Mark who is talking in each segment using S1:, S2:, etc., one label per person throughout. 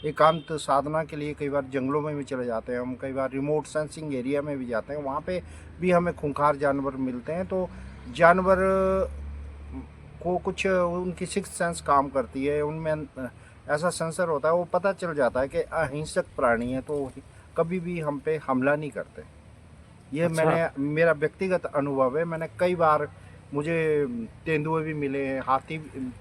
S1: एकांत साधना के लिए कई बार जंगलों में भी चले जाते हैं हम, कई बार रिमोट सेंसिंग एरिया में भी जाते हैं, वहाँ पे भी हमें खूंखार जानवर मिलते हैं। तो जानवर को कुछ उनकी सिक्स्थ सेंस काम करती है, उनमें ऐसा सेंसर होता है, वो पता चल जाता है कि अहिंसक प्राणी है, तो कभी भी हम पे हमला नहीं करते। ये
S2: अच्छा।
S1: मैंने मेरा व्यक्तिगत अनुभव है। मैंने कई बार, मुझे तेंदुए भी मिले हैं, हाथी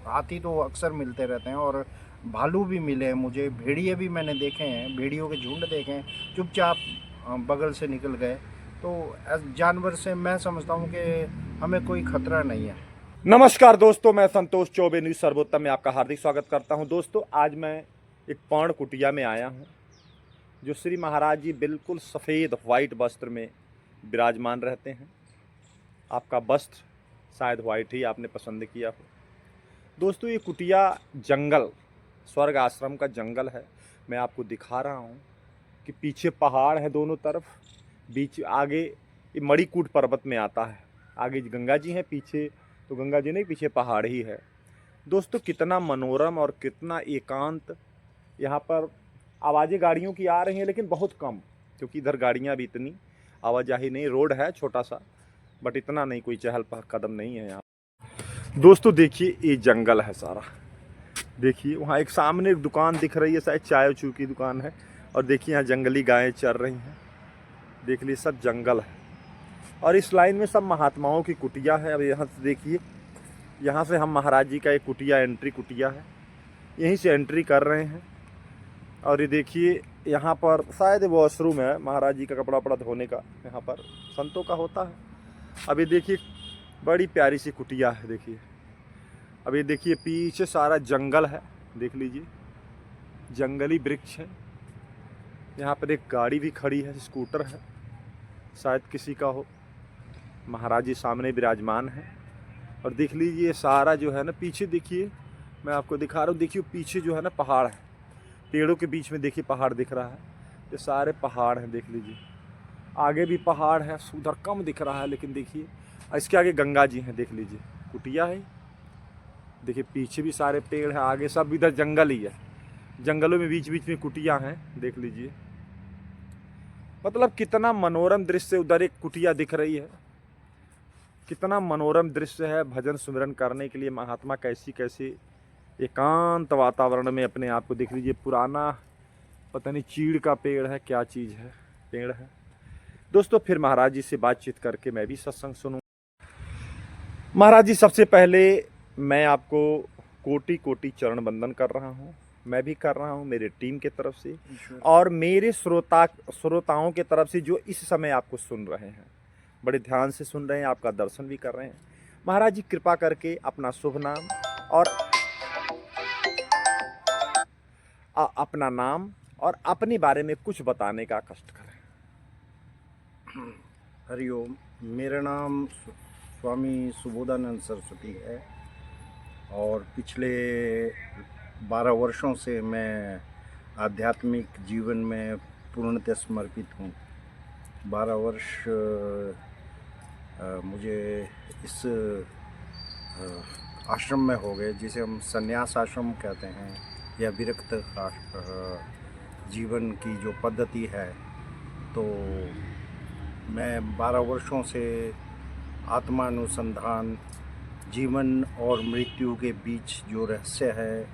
S1: हाथी तो अक्सर मिलते रहते हैं, और भालू भी मिले हैं मुझे, भेड़िए भी मैंने देखे हैं, भेड़ियों के झुंड देखे हैं, चुपचाप बगल से निकल गए। तो जानवर से मैं समझता हूँ कि हमें कोई खतरा नहीं है।
S2: नमस्कार दोस्तों, मैं संतोष चौबे न्यूज सर्वोत्तम में आपका हार्दिक स्वागत करता हूं। दोस्तों, आज मैं एक पर्ण कुटिया में आया हूं, जो श्री महाराज जी बिल्कुल सफ़ेद वाइट वस्त्र में विराजमान रहते हैं। आपका वस्त्र शायद वाइट ही आपने पसंद किया हो। दोस्तों, ये कुटिया जंगल, स्वर्ग आश्रम का जंगल है। मैं आपको दिखा रहा हूं कि पीछे पहाड़ है दोनों तरफ, बीच आगे ये मणिकूट पर्वत में आता है। आगे गंगा जी हैं, पीछे तो गंगा जी नहीं, पीछे पहाड़ ही है। दोस्तों, कितना मनोरम और कितना एकांत। यहाँ पर आवाज़ें गाड़ियों की आ रही हैं, लेकिन बहुत कम, क्योंकि इधर गाड़ियाँ भी इतनी आवाजाही नहीं। रोड है छोटा सा, बट इतना नहीं, कोई चहल कदम नहीं है यहाँ। दोस्तों देखिए, ये जंगल है सारा। देखिए वहाँ एक सामने एक दुकान दिख रही है, शायद चाय चू की दुकान है। और देखिए यहाँ जंगली गायें चर रही हैं। देख लीजिए, सब जंगल है। और इस लाइन में सब महात्माओं की कुटिया है। अब यहाँ से देखिए, यहाँ से हम महाराज जी का एक कुटिया, एंट्री कुटिया है, यहीं से एंट्री कर रहे हैं। और ये देखिए, यहाँ पर शायद वॉशरूम है महाराज जी का कपड़ा वपड़ा धोने का, यहाँ पर संतों का होता है। अब ये देखिए, बड़ी प्यारी सी कुटिया है। देखिए, अब ये देखिए, पीछे सारा जंगल है, देख लीजिए, जंगली वृक्ष है। यहाँ पर एक गाड़ी भी खड़ी है, स्कूटर है, शायद किसी का हो। महाराज जी सामने विराजमान है। और देख लीजिए, सारा जो है ना, पीछे देखिए, मैं आपको दिखा रहा हूँ। देखिए पीछे जो है ना पहाड़ है, पेड़ों के बीच में देखिए पहाड़ दिख रहा है। ये सारे पहाड़ हैं, देख लीजिए। आगे भी पहाड़ है, उधर कम दिख रहा है, लेकिन देखिए इसके आगे गंगा जी हैं। देख लीजिए, कुटिया है। देखिए पीछे भी सारे पेड़ हैं, आगे सब इधर जंगल ही है। जंगलों में बीच बीच में कुटिया हैं, देख लीजिए। मतलब कितना मनोरम दृश्य। उधर एक कुटिया दिख रही है, कितना मनोरम दृश्य है। भजन सुमिरन करने के लिए महात्मा कैसी कैसी एकांत वातावरण में अपने आप को, देख लीजिए। पुराना पता नहीं चीड़ का पेड़ है, क्या चीज़ है, पेड़ है। दोस्तों, फिर महाराज जी से बातचीत करके मैं भी सत्संग सुनूं। महाराज जी, सबसे पहले मैं आपको कोटि कोटि चरण वंदन कर रहा हूं। मैं भी कर रहा हूं, मेरे टीम के तरफ से, और मेरे श्रोताओं के तरफ से, जो इस समय आपको सुन रहे हैं, बड़े ध्यान से सुन रहे हैं, आपका दर्शन भी कर रहे हैं। महाराज जी, कृपा करके अपना शुभ नाम और अपना नाम और अपने बारे में कुछ बताने का कष्ट करें।
S1: हरिओम। मेरा नाम स्वामी सुबोधानंद सरस्वती है, और पिछले 12 वर्षों से मैं आध्यात्मिक जीवन में पूर्णतः समर्पित हूँ। 12 वर्ष मुझे इस आश्रम में हो गए, जिसे हम संन्यास आश्रम कहते हैं, या विरक्त जीवन की जो पद्धति है। तो मैं 12 वर्षों से आत्मानुसंधान, जीवन और मृत्यु के बीच जो रहस्य है,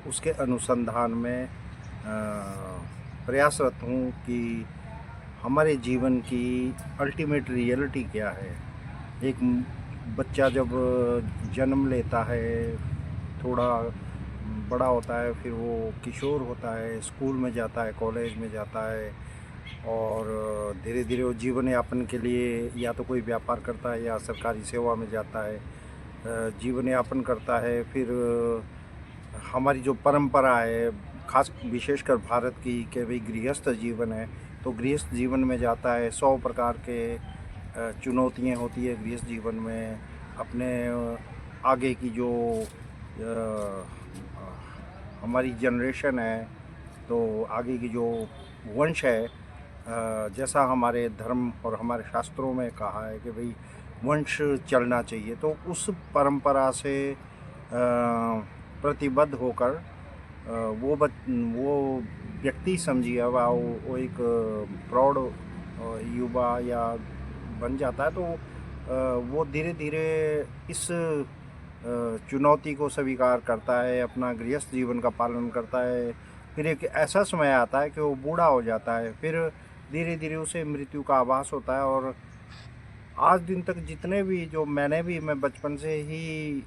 S1: उसके अनुसंधान में प्रयासरत हूँ कि हमारे जीवन की अल्टीमेट रियलिटी क्या है। एक बच्चा जब जन्म लेता है, थोड़ा बड़ा होता है, फिर वो किशोर होता है, स्कूल में जाता है, कॉलेज में जाता है, और धीरे धीरे वो जीवन यापन के लिए या तो कोई व्यापार करता है या सरकारी सेवा में जाता है, जीवन यापन करता है। फिर हमारी जो परंपरा है, खास विशेषकर भारत की, कि भाई गृहस्थ जीवन है, तो गृहस्थ जीवन में जाता है। 100 प्रकार के चुनौतियाँ होती है गृहस्थ जीवन में। अपने आगे की जो हमारी जनरेशन है, तो आगे की जो वंश है, जैसा हमारे धर्म और हमारे शास्त्रों में कहा है कि भाई वंश चलना चाहिए, तो उस परंपरा से प्रतिबद्ध होकर वो व्यक्ति समझिए वो एक प्रौढ़ युवा या बन जाता है, तो वो धीरे धीरे इस चुनौती को स्वीकार करता है, अपना गृहस्थ जीवन का पालन करता है। फिर एक ऐसा समय आता है कि वो बूढ़ा हो जाता है, फिर धीरे धीरे उसे मृत्यु का आभास होता है। और आज दिन तक जितने भी जो मैं बचपन से ही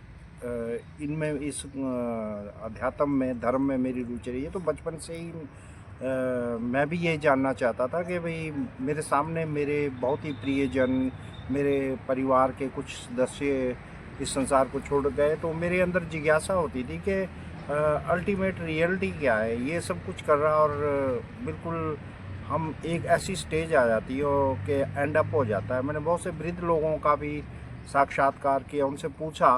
S1: इनमें इस अध्यात्म में, धर्म में मेरी रुचि रही है, तो बचपन से ही मैं भी ये जानना चाहता था कि भाई मेरे सामने मेरे बहुत ही प्रियजन, मेरे परिवार के कुछ सदस्य इस संसार को छोड़ गए, तो मेरे अंदर जिज्ञासा होती थी कि अल्टीमेट रियलिटी क्या है, ये सब कुछ कर रहा, और बिल्कुल हम एक ऐसी स्टेज आ जाती है कि एंड अप हो जाता है। मैंने बहुत से वृद्ध लोगों का भी साक्षात्कार किया, उनसे पूछा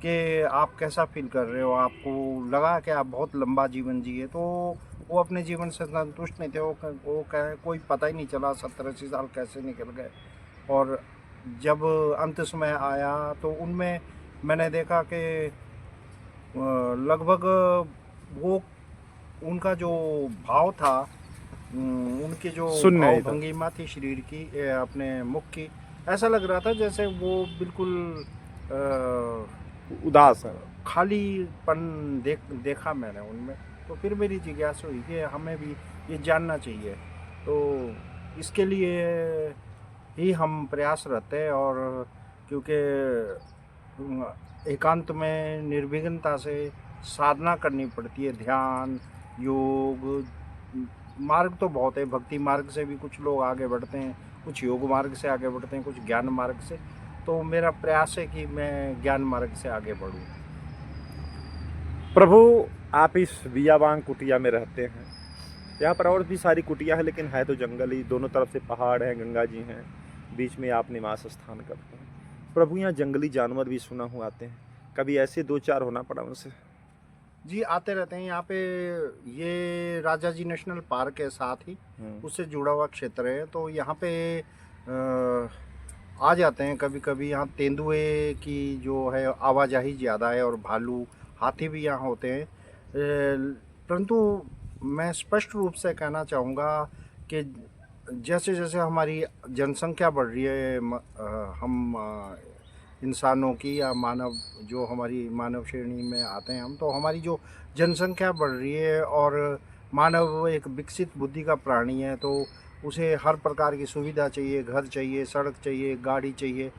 S1: कि आप कैसा फील कर रहे हो, आपको लगा कि आप बहुत लंबा जीवन जिए, तो वो अपने जीवन से संतुष्ट नहीं थे। वो कहे कोई पता ही नहीं चला 70-80 साल कैसे निकल गए। और जब अंत समय आया तो उनमें मैंने देखा कि लगभग वो उनका जो भाव था, उनकी जो
S2: सुन
S1: भाव
S2: नहीं था।
S1: भंगिमा थी शरीर की, अपने मुख की, ऐसा लग रहा था जैसे वो बिल्कुल
S2: उदास है।
S1: खालीपन देखा मैंने उनमें। तो फिर मेरी जिज्ञासा हुई कि हमें भी ये जानना चाहिए, तो इसके लिए ही हम प्रयासरत हैं। और क्योंकि एकांत में निर्विघ्नता से साधना करनी पड़ती है, ध्यान, योग, मार्ग तो बहुत है। भक्ति मार्ग से भी कुछ लोग आगे बढ़ते हैं, कुछ योग मार्ग से आगे बढ़ते हैं, कुछ ज्ञान मार्ग से। तो मेरा प्रयास है कि मैं ज्ञान मार्ग से आगे बढ़ूं।
S2: प्रभु, आप इस बियाबान कुटिया में रहते हैं। यहाँ पर और भी सारी कुटिया है, लेकिन है तो जंगल ही। दोनों तरफ से पहाड़ हैं, गंगा जी हैं, बीच में आप निवास स्थान करते हैं। प्रभु, यहाँ जंगली जानवर भी सुना हुआ आते हैं, कभी ऐसे 2-4 होना पड़ा उनसे?
S1: जी, आते रहते हैं यहाँ पे। ये राजा जी नेशनल पार्क है, साथ ही उससे जुड़ा हुआ क्षेत्र है, तो यहाँ पे आ जाते हैं कभी कभी। यहाँ तेंदुए की जो है आवाजाही ज़्यादा है, और भालू, हाथी भी यहाँ होते हैं। परंतु मैं स्पष्ट रूप से कहना चाहूँगा कि जैसे जैसे हमारी जनसंख्या बढ़ रही है, हम इंसानों की या मानव, जो हमारी मानव श्रेणी में आते हैं हम, तो हमारी जो जनसंख्या बढ़ रही है, और मानव एक विकसित बुद्धि का प्राणी है, तो उसे हर प्रकार की सुविधा चाहिए, घर चाहिए, सड़क चाहिए, गाड़ी चाहिए।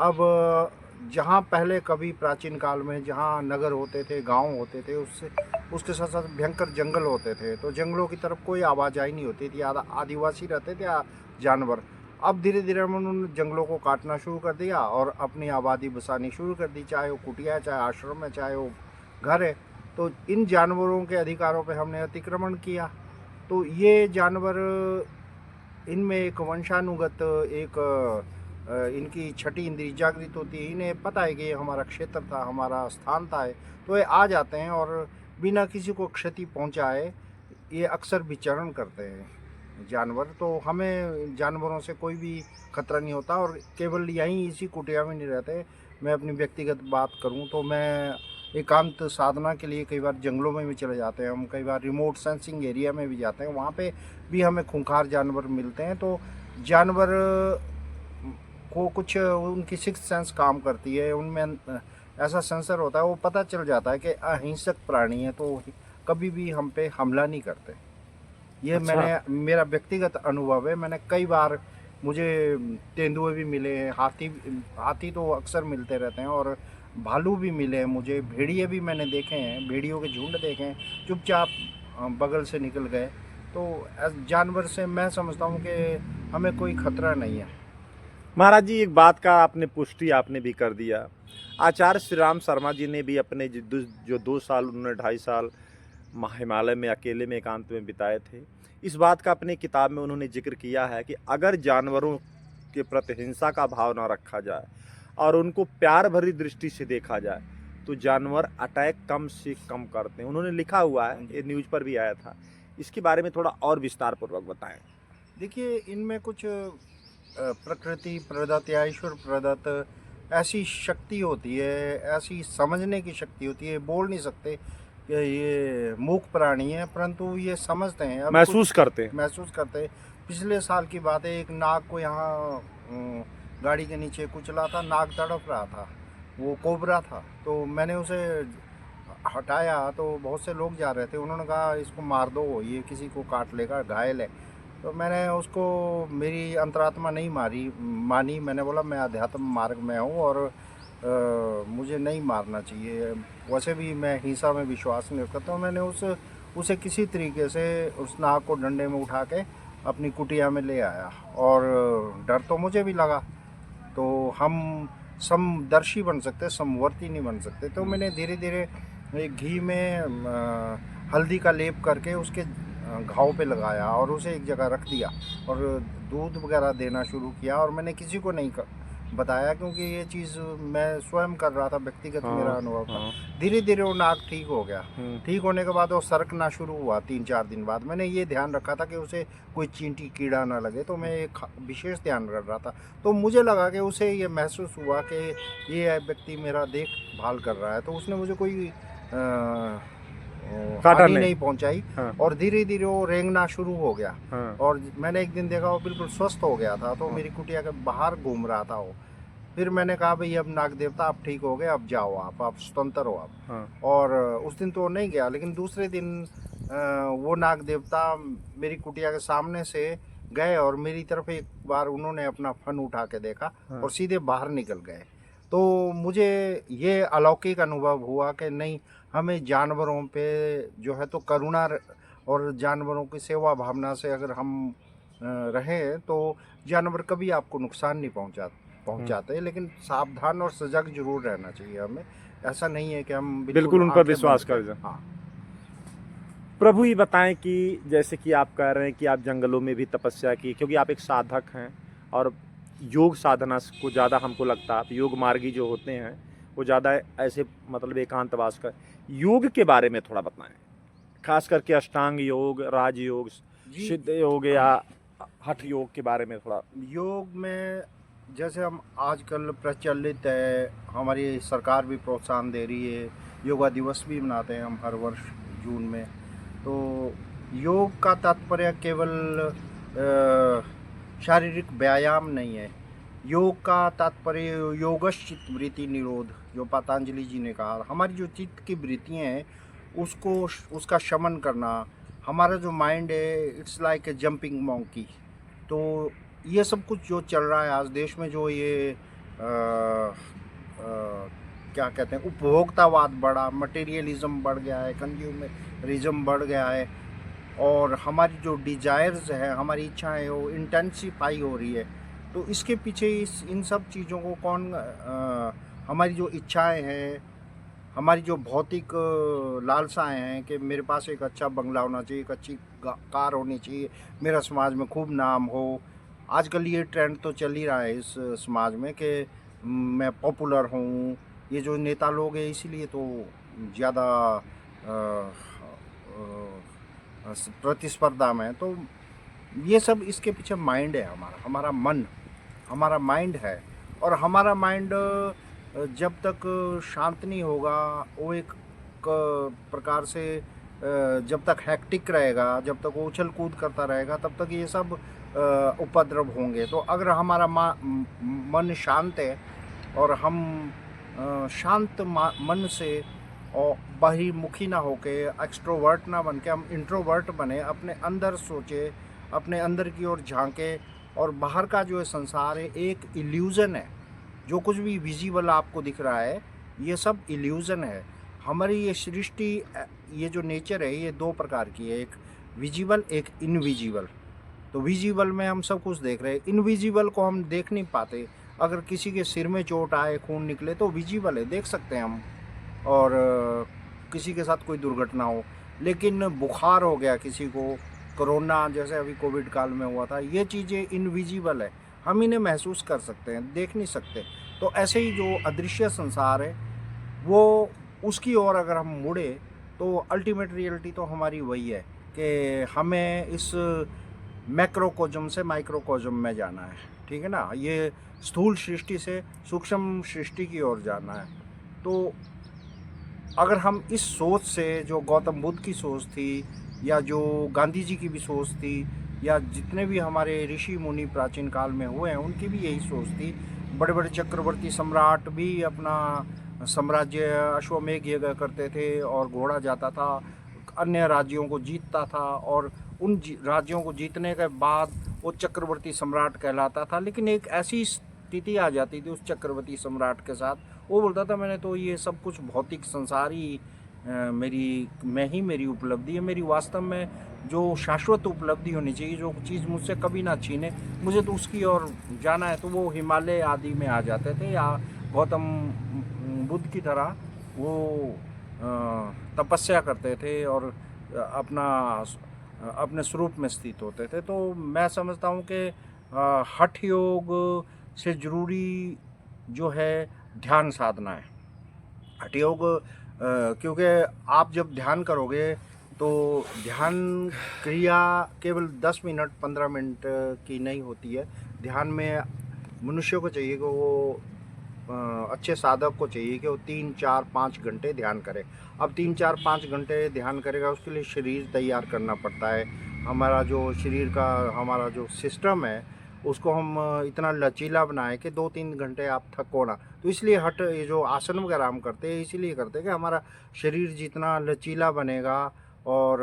S1: अब जहाँ पहले कभी प्राचीन काल में जहाँ नगर होते थे, गांव होते थे, उसके साथ साथ भयंकर जंगल होते थे, तो जंगलों की तरफ कोई आवाजाही नहीं होती थी, आदिवासी रहते थे, जानवर। अब धीरे धीरे उन्होंने जंगलों को काटना शुरू कर दिया और अपनी आबादी बसानी शुरू कर दी, चाहे वो कुटिया है, चाहे आश्रम है, चाहे वो घर है। तो इन जानवरों के अधिकारों पे हमने अतिक्रमण किया। तो ये जानवर, इनमें एक वंशानुगत एक इनकी छठी इंद्री जागृत होती है, इन्हें पता है कि ये हमारा क्षेत्र था, हमारा स्थान था है, तो ये आ जाते हैं और बिना किसी को क्षति पहुंचाए ये अक्सर विचरण करते हैं जानवर। तो हमें जानवरों से कोई भी खतरा नहीं होता। और केवल यहीं इसी कुटिया में नहीं रहते। मैं अपनी व्यक्तिगत बात करूं तो मैं एकांत साधना के लिए कई बार जंगलों में भी चले जाते हैं हम, कई बार रिमोट सेंसिंग एरिया में भी जाते हैं, वहाँ पे भी हमें खूंखार जानवर मिलते हैं। तो जानवर को कुछ उनकी सिक्स्थ सेंस काम करती है, उनमें ऐसा सेंसर होता है, वो पता चल जाता है कि अहिंसक प्राणी है, तो कभी भी हम पे हमला नहीं करते। ये
S2: अच्छा।
S1: मेरा व्यक्तिगत अनुभव है। मैंने कई बार, मुझे तेंदुए भी मिले हैं, हाथी तो अक्सर मिलते रहते हैं, और भालू भी मिले हैं मुझे, भेड़िए भी मैंने देखे हैं, भेड़ियों के झुंड देखे हैं, चुपचाप बगल से निकल गए। तो जानवर से मैं समझता हूँ कि हमें कोई खतरा नहीं है।
S2: महाराज जी, एक बात का आपने पुष्टि आपने भी कर दिया। आचार्य श्री राम शर्मा जी ने भी अपने जो 2 साल, उन्होंने 2.5 साल हिमालय में अकेले में एकांत में बिताए थे, इस बात का अपनी किताब में उन्होंने जिक्र किया है कि अगर जानवरों के प्रति हिंसा का भाव ना रखा जाए और उनको प्यार भरी दृष्टि से देखा जाए तो जानवर अटैक कम से कम करते हैं। उन्होंने लिखा हुआ है, ये न्यूज़ पर भी आया था। इसके बारे में थोड़ा और विस्तार पूर्वक बताएं।
S1: देखिए, इनमें कुछ प्रकृति प्रदत्त या ईश्वर प्रदत्त ऐसी शक्ति होती है, ऐसी समझने की शक्ति होती है, बोल नहीं सकते कि ये मूक प्राणी है, परंतु ये समझते हैं, अब
S2: महसूस करते हैं।
S1: महसूस करते हैं। पिछले साल की बात है, एक नाग को यहाँ गाड़ी के नीचे कुचला था, नाग तड़प रहा था, वो कोबरा था। तो मैंने उसे हटाया तो बहुत से लोग जा रहे थे, उन्होंने कहा इसको मार दो, ये किसी को काट लेगा, घायल है। तो मैंने उसको, मेरी अंतरात्मा नहीं मानी। मैंने बोला मैं अध्यात्म मार्ग में हूँ और मुझे नहीं मारना चाहिए। वैसे भी मैं हिंसा में विश्वास नहीं करता। तो मैंने उसे किसी तरीके से उस नाग को डंडे में उठा के अपनी कुटिया में ले आया, और डर तो मुझे भी लगा। तो हम समदर्शी बन सकते, समवर्ती नहीं बन सकते। तो मैंने धीरे धीरे एक घी में हल्दी का लेप करके उसके घाव पे लगाया और उसे एक जगह रख दिया, और दूध वगैरह देना शुरू किया। और मैंने किसी को नहीं बताया, क्योंकि ये चीज़ मैं स्वयं कर रहा था, व्यक्तिगत मेरा अनुभव था। धीरे धीरे वो नाग ठीक हो गया। ठीक होने के बाद वो सरकना शुरू हुआ 3-4 दिन बाद। मैंने ये ध्यान रखा था कि उसे कोई चींटी कीड़ा ना लगे, तो मैं एक विशेष ध्यान रख रहा था। तो मुझे लगा कि उसे ये महसूस हुआ कि ये व्यक्ति मेरा देखभाल कर रहा है, तो उसने मुझे कोई हानि नहीं पहुंचाई।
S2: हाँ।
S1: और धीरे धीरे वो रेंगना शुरू हो गया।
S2: हाँ।
S1: और मैंने एक दिन देखा वो बिल्कुल स्वस्थ हो गया था। तो
S2: हाँ।
S1: मेरी कुटिया के बाहर घूम रहा था वो। फिर मैंने कहा भाई अब नाग देवता आप ठीक हो गए, अब जाओ, आप स्वतंत्र हो आप।
S2: हाँ।
S1: और उस दिन तो नहीं गया, लेकिन दूसरे दिन वो नाग देवता मेरी कुटिया के सामने से गए और मेरी तरफ एक बार उन्होंने अपना फन उठा के देखा।
S2: हाँ।
S1: और सीधे बाहर निकल गए। तो मुझे ये अलौकिक अनुभव हुआ कि नहीं, हमें जानवरों पे जो है तो करुणा और जानवरों की सेवा भावना से अगर हम रहें तो जानवर कभी आपको नुकसान नहीं पहुंचाते। लेकिन सावधान और सजग जरूर रहना चाहिए हमें। ऐसा नहीं है कि हम
S2: बिल्कुल उन पर विश्वास कर जाए।
S1: हाँ।
S2: प्रभु ये बताएं कि जैसे कि आप कह रहे हैं कि आप जंगलों में भी तपस्या की, क्योंकि आप एक साधक हैं और योग साधना को ज़्यादा हमको लगता है, आप योग मार्गी जो होते हैं वो ज़्यादा ऐसे मतलब एकांतवास का योग के बारे में थोड़ा बताएं, खास करके अष्टांग योग, राजयोग, सिद्ध योग या हठ योग के बारे में थोड़ा।
S1: योग में जैसे हम आजकल प्रचलित है, हमारी सरकार भी प्रोत्साहन दे रही है, योगा दिवस भी मनाते हैं हम हर वर्ष जून में। तो योग का तात्पर्य केवल शारीरिक व्यायाम नहीं है। योग का तात्पर्य योगश्चित्त वृत्ति निरोध, जो पतंजलि जी ने कहा, हमारी जो चित्त की वृत्तियाँ हैं उसका शमन करना। हमारा जो माइंड है it's like a jumping monkey. तो ये सब कुछ जो चल रहा है आज देश में, जो ये क्या कहते हैं, उपभोक्तावाद बढ़ा, मटेरियलिज्म बढ़ गया है, कंज्यूमरिज्म बढ़ गया है, और हमारी जो डिजायर्स है, हमारी इच्छाएं वो इंटेंसिफाई हो रही है। तो इसके पीछे इन सब चीज़ों को कौन हमारी जो इच्छाएं हैं, हमारी जो भौतिक लालसाएं हैं कि मेरे पास एक अच्छा बंगला होना चाहिए, एक अच्छी कार होनी चाहिए, मेरा समाज में खूब नाम हो। आजकल ये ट्रेंड तो चल ही रहा है इस समाज में कि मैं पॉपुलर हूँ। ये जो नेता लोग हैं इसीलिए तो ज़्यादा प्रतिस्पर्धा में। तो ये सब इसके पीछे माइंड है, हमारा माइंड है। और हमारा माइंड जब तक शांत नहीं होगा, वो एक प्रकार से जब तक हैक्टिक रहेगा, जब तक वो उछल कूद करता रहेगा, तब तक ये सब उपद्रव होंगे। तो अगर हमारा मन शांत है और हम शांत मन से और बहिर्मुखी ना होके, एक्सट्रोवर्ट ना बन के हम इंट्रोवर्ट बने, अपने अंदर सोचे, अपने अंदर की ओर झांके। और बाहर का जो संसार है एक इल्यूज़न है। जो कुछ भी विजिबल आपको दिख रहा है ये सब इल्यूज़न है। हमारी ये सृष्टि, ये जो नेचर है ये दो प्रकार की है, एक विजिबल, एक इनविजिबल। तो विजिबल में हम सब कुछ देख रहे हैं, इनविजिबल को हम देख नहीं पाते। अगर किसी के सिर में चोट आए, खून निकले तो विजिबल है, देख सकते हैं हम। और किसी के साथ कोई दुर्घटना हो, लेकिन बुखार हो गया किसी को, कोरोना जैसे अभी कोविड काल में हुआ था, ये चीज़ें इनविजिबल है, हम इन्हें महसूस कर सकते हैं, देख नहीं सकते। तो ऐसे ही जो अदृश्य संसार है वो, उसकी ओर अगर हम मुड़े तो अल्टीमेट रियलिटी तो हमारी वही है कि हमें इस मैक्रोकोजम से माइक्रोकोजम में जाना है। ठीक है ना, ये स्थूल सृष्टि से सूक्ष्म सृष्टि की ओर जाना है। तो अगर हम इस सोच से, जो गौतम बुद्ध की सोच थी या जो गांधी जी की भी सोच थी या जितने भी हमारे ऋषि मुनि प्राचीन काल में हुए हैं उनकी भी यही सोच थी। बड़े बड़े चक्रवर्ती सम्राट भी अपना साम्राज्य अश्वमेध यज्ञ करते थे और घोड़ा जाता था, अन्य राज्यों को जीतता था और उन राज्यों को जीतने के बाद वो चक्रवर्ती सम्राट कहलाता था। लेकिन एक ऐसी स्थिति आ जाती थी उस चक्रवर्ती सम्राट के साथ, वो बोलता था मैंने तो ये सब कुछ भौतिक संसार ही मेरी उपलब्धि है। मेरी वास्तव में जो शाश्वत उपलब्धि होनी चाहिए, जो चीज़ मुझसे कभी ना छीने, मुझे तो उसकी ओर जाना है। तो वो हिमालय आदि में आ जाते थे या गौतम बुद्ध की तरह वो तपस्या करते थे और अपना अपने स्वरूप में स्थित होते थे। तो मैं समझता हूँ कि हठ योग से ज़रूरी जो है ध्यान साधना है। हठ योग क्योंकि आप जब ध्यान करोगे तो ध्यान क्रिया केवल 10 मिनट 15 मिनट की नहीं होती है। ध्यान में मनुष्य को चाहिए कि वो अच्छे साधक को चाहिए कि वो 3 4 5 घंटे ध्यान करे। अब 3 4 5 घंटे ध्यान करेगा, उसके लिए शरीर तैयार करना पड़ता है। हमारा जो शरीर का हमारा जो सिस्टम है उसको हम इतना लचीला बनाए कि 2 3 घंटे आप थको ना। तो इसलिए हट ये जो आसन वगैरह हम करते हैं इसीलिए करते हैं कि हमारा शरीर जितना लचीला बनेगा और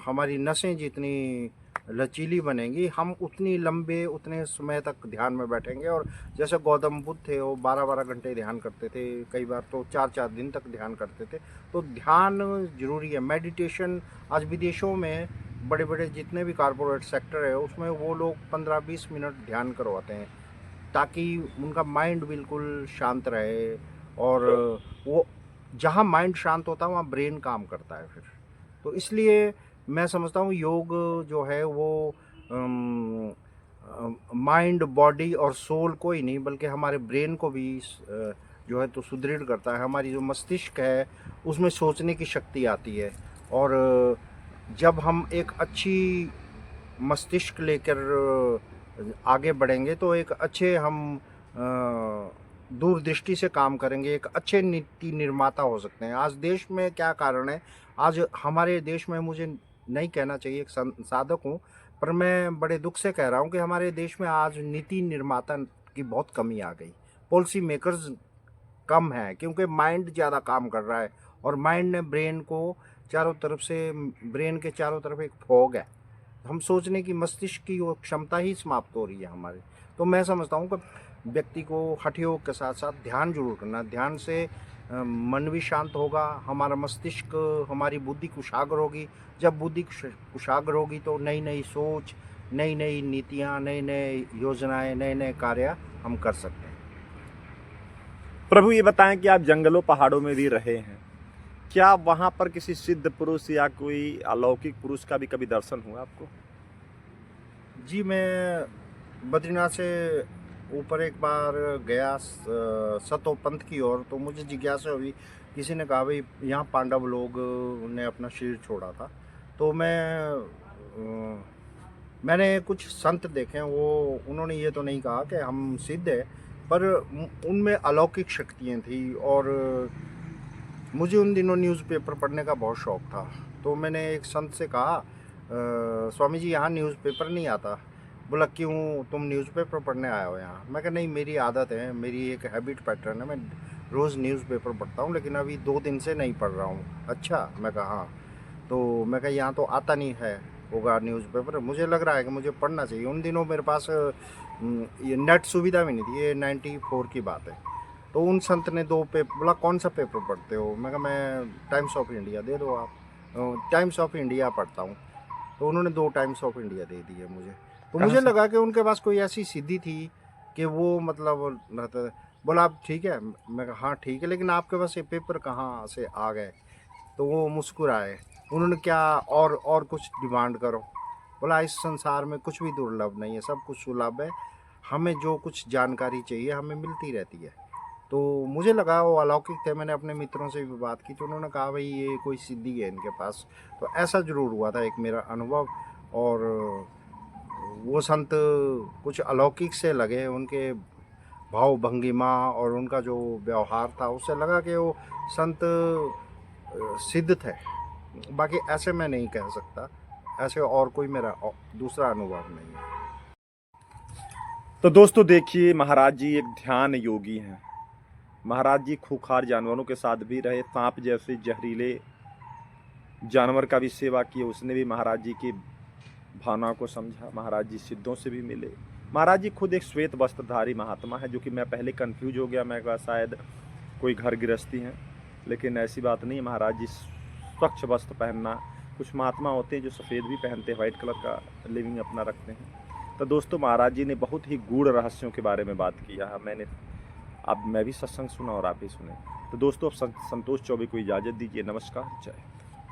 S1: हमारी नसें जितनी लचीली बनेंगी, हम उतनी लंबे उतने समय तक ध्यान में बैठेंगे। और जैसे गौतम बुद्ध थे वो 12 12 घंटे ध्यान करते थे, कई बार तो 4 4 दिन तक ध्यान करते थे। तो ध्यान जरूरी है। मेडिटेशन आज विदेशों में बड़े बड़े जितने भी कारपोरेट सेक्टर है उसमें वो लोग 15 20 मिनट ध्यान करवाते हैं ताकि उनका माइंड बिल्कुल शांत रहे। और वो जहाँ माइंड शांत होता है वहाँ ब्रेन काम करता है फिर। तो इसलिए मैं समझता हूँ योग जो है वो माइंड बॉडी और सोल को ही नहीं बल्कि हमारे ब्रेन को भी जो है तो सुदृढ़ करता है। हमारी जो मस्तिष्क है उसमें सोचने की शक्ति आती है। और जब हम एक अच्छी मस्तिष्क लेकर आगे बढ़ेंगे तो एक अच्छे हम दूरदृष्टि से काम करेंगे, एक अच्छे नीति निर्माता हो सकते हैं। आज देश में क्या कारण है, आज हमारे देश में, मुझे नहीं कहना चाहिए एक साधक हूँ पर मैं बड़े दुख से कह रहा हूँ कि हमारे देश में आज नीति निर्माता की बहुत कमी आ गई। पॉलिसी मेकर्स कम है क्योंकि माइंड ज़्यादा काम कर रहा है और माइंड ने ब्रेन को चारों तरफ से, ब्रेन के चारों तरफ एक फॉग है। हम सोचने की, मस्तिष्क की वो क्षमता ही समाप्त हो रही है हमारी। तो मैं समझता हूँ कि व्यक्ति को हठ योग के साथ साथ ध्यान जरूर करना। ध्यान से मन भी शांत होगा, हमारा मस्तिष्क, हमारी बुद्धि कुशाग्र होगी। जब बुद्धि कुशाग्र होगी तो नई नई सोच, नई नई नीतियाँ, नए नए योजनाएं, नए नए कार्य हम कर सकते हैं।
S2: प्रभु ये बताएं कि आप जंगलों पहाड़ों में भी रहे हैं, क्या वहाँ पर किसी सिद्ध पुरुष या कोई अलौकिक पुरुष का भी कभी दर्शन हुआ आपको?
S1: जी, मैं बद्रीनाथ से ऊपर एक बार गया सतो पंथ की ओर। तो मुझे जिज्ञासा हुई, किसी ने कहा भाई यहाँ पांडव लोग ने अपना शरीर छोड़ा था। तो मैंने कुछ संत देखे, वो उन्होंने ये तो नहीं कहा कि हम सिद्ध है, पर उनमें अलौकिक शक्तियाँ थी। और मुझे उन दिनों न्यूज़पेपर पढ़ने का बहुत शौक़ था। तो मैंने एक संत से कहा, स्वामी जी यहाँ न्यूज़पेपर नहीं आता। बोला क्यों, तुम न्यूज़पेपर पढ़ने आए हो यहाँ? मैं कहा नहीं, मेरी आदत है, मेरी एक हैबिट पैटर्न है, मैं रोज़ न्यूज़पेपर पढ़ता हूँ लेकिन अभी 2 दिन से नहीं पढ़ रहा हूँ। अच्छा, मैं कहा हाँ। तो मैं कहा यहाँ तो आता नहीं है होगा न्यूज़पेपर, मुझे लग रहा है कि मुझे पढ़ना चाहिए। उन दिनों मेरे पास ये नेट सुविधा भी नहीं थी, ये 94 की बात है। तो उन संत ने 2 पेपर, बोला कौन सा पेपर पढ़ते हो? मैं कहा मैं टाइम्स ऑफ इंडिया, दे दो आप। टाइम्स ऑफ इंडिया पढ़ता हूँ। तो उन्होंने 2 टाइम्स ऑफ इंडिया दे दिए मुझे। तो मुझे लगा कि उनके पास कोई ऐसी सिद्धि थी कि वो मतलब रहता। बोला आप ठीक है? मैं कहा हाँ ठीक है, लेकिन आपके पास ये पेपर कहाँ से आ गए? तो वो मुस्कुराए। उन्होंने क्या और कुछ डिमांड करो। बोला इस संसार में कुछ भी दुर्लभ नहीं है, सब कुछ सुलभ है। हमें जो कुछ जानकारी चाहिए हमें मिलती रहती है। तो मुझे लगा वो अलौकिक थे। मैंने अपने मित्रों से भी बात की तो उन्होंने कहा भाई ये कोई सिद्धि है इनके पास। तो ऐसा ज़रूर हुआ था एक मेरा अनुभव। और वो संत कुछ अलौकिक से लगे, उनके भाव भंगिमा और उनका जो व्यवहार था, उससे लगा कि वो संत सिद्ध थे। बाकी ऐसे मैं नहीं कह सकता, ऐसे और कोई मेरा दूसरा अनुभव नहीं है।
S2: तो दोस्तों देखिए, महाराज जी एक ध्यान योगी हैं। महाराज जी खूंखार जानवरों के साथ भी रहे, सांप जैसे जहरीले जानवर का भी सेवा किए, उसने भी महाराज जी की भावना को समझा। महाराज जी सिद्धों से भी मिले। महाराज जी खुद एक श्वेत वस्त्रधारी महात्मा है, जो कि मैं पहले कंफ्यूज हो गया, मैं कहा शायद कोई घर गृहस्थी हैं, लेकिन ऐसी बात नहीं। महाराज जी स्वच्छ वस्त्र पहनना, कुछ महात्मा होते हैं जो सफ़ेद भी पहनते हैं, वाइट कलर का लिविंग अपना रखते हैं। तो दोस्तों महाराज जी ने बहुत ही गूढ़ रहस्यों के बारे में बात किया है। अब मैं भी सत्संग सुना और आप भी सुने। तो दोस्तों अब संतोष चौबे को इजाज़त दीजिए। नमस्कार, जय।